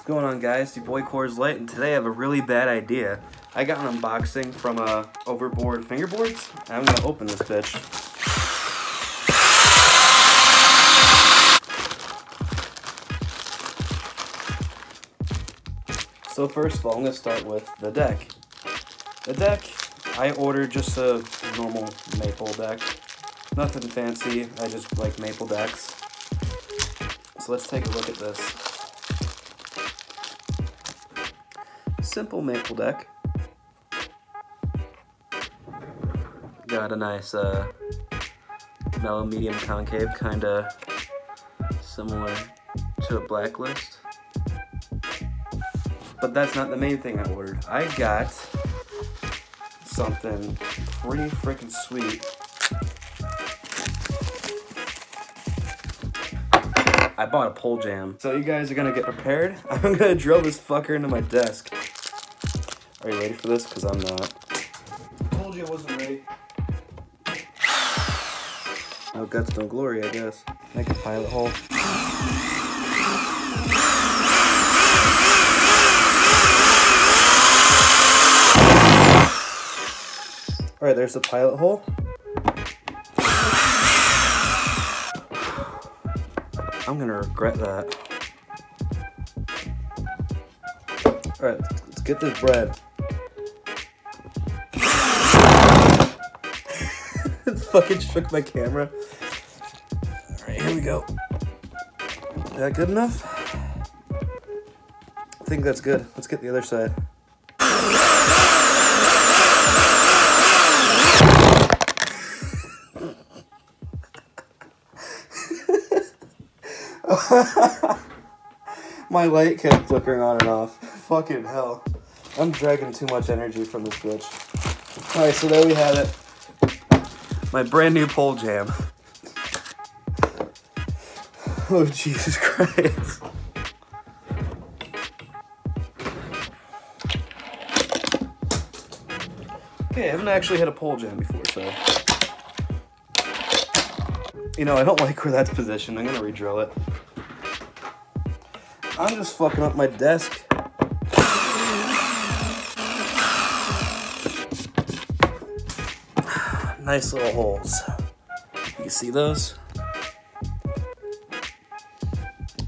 going on, guys? Your boy Coors Light, and today I have a really bad idea. I got an unboxing from Overboard Fingerboards, and I'm gonna open this bitch. So first of all, I'm gonna start with the deck. The deck, I ordered just a normal maple deck. Nothing fancy, I just like maple decks. So let's take a look at this. Simple maple deck. Got a nice mellow medium concave, kinda similar to a blacklist. But that's not the main thing I ordered. I got something pretty freaking sweet. I bought a pole jam. So you guys are gonna get prepared. I'm gonna drill this fucker into my desk. Are you ready for this? Because I'm not. I told you I wasn't ready. No guts, no glory, I guess. Make a pilot hole. Alright, there's the pilot hole. I'm gonna regret that. Alright, let's get this bread. It fucking shook my camera. Alright, here we go. Is that good enough? I think that's good. Let's get the other side. My light kept flickering on and off. Fucking hell. I'm dragging too much energy from this bitch. Alright, so there we have it. My brand new pole jam. Oh, Jesus Christ. Okay, I haven't actually had a pole jam before, so. You know, I don't like where that's positioned. I'm gonna re-drill it. I'm just fucking up my desk. Nice little holes. You can see those?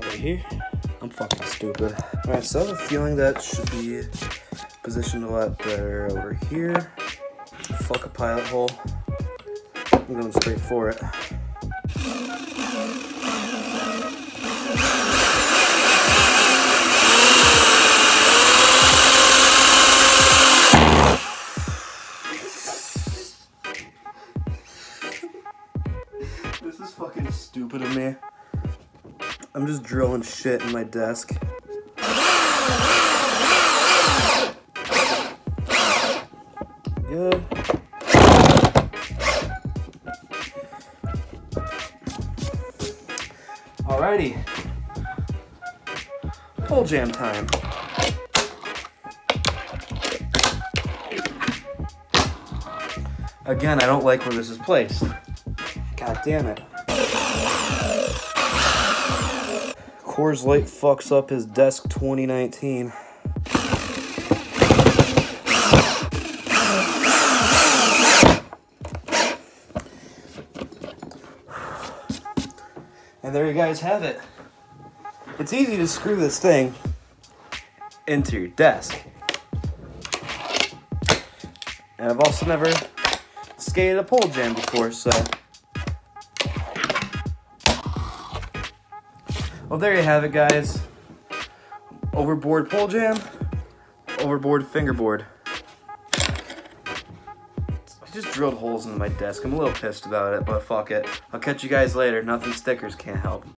Right here? I'm fucking stupid. Alright, so I have a feeling that should be positioned a lot better over here. Fuck a pilot hole. I'm going straight for it. This is fucking stupid of me. I'm just drilling shit in my desk. Good. Alrighty. Pole jam time. Again, I don't like where this is placed. God damn it. Coors Light fucks up his desk 2019. And there you guys have it. It's easy to screw this thing into your desk. And I've also never skated a pole jam before, so. Well, there you have it, guys. Overboard pole jam, overboard fingerboard. I just drilled holes in my desk. I'm a little pissed about it, but fuck it. I'll catch you guys later. Nothing stickers can't help.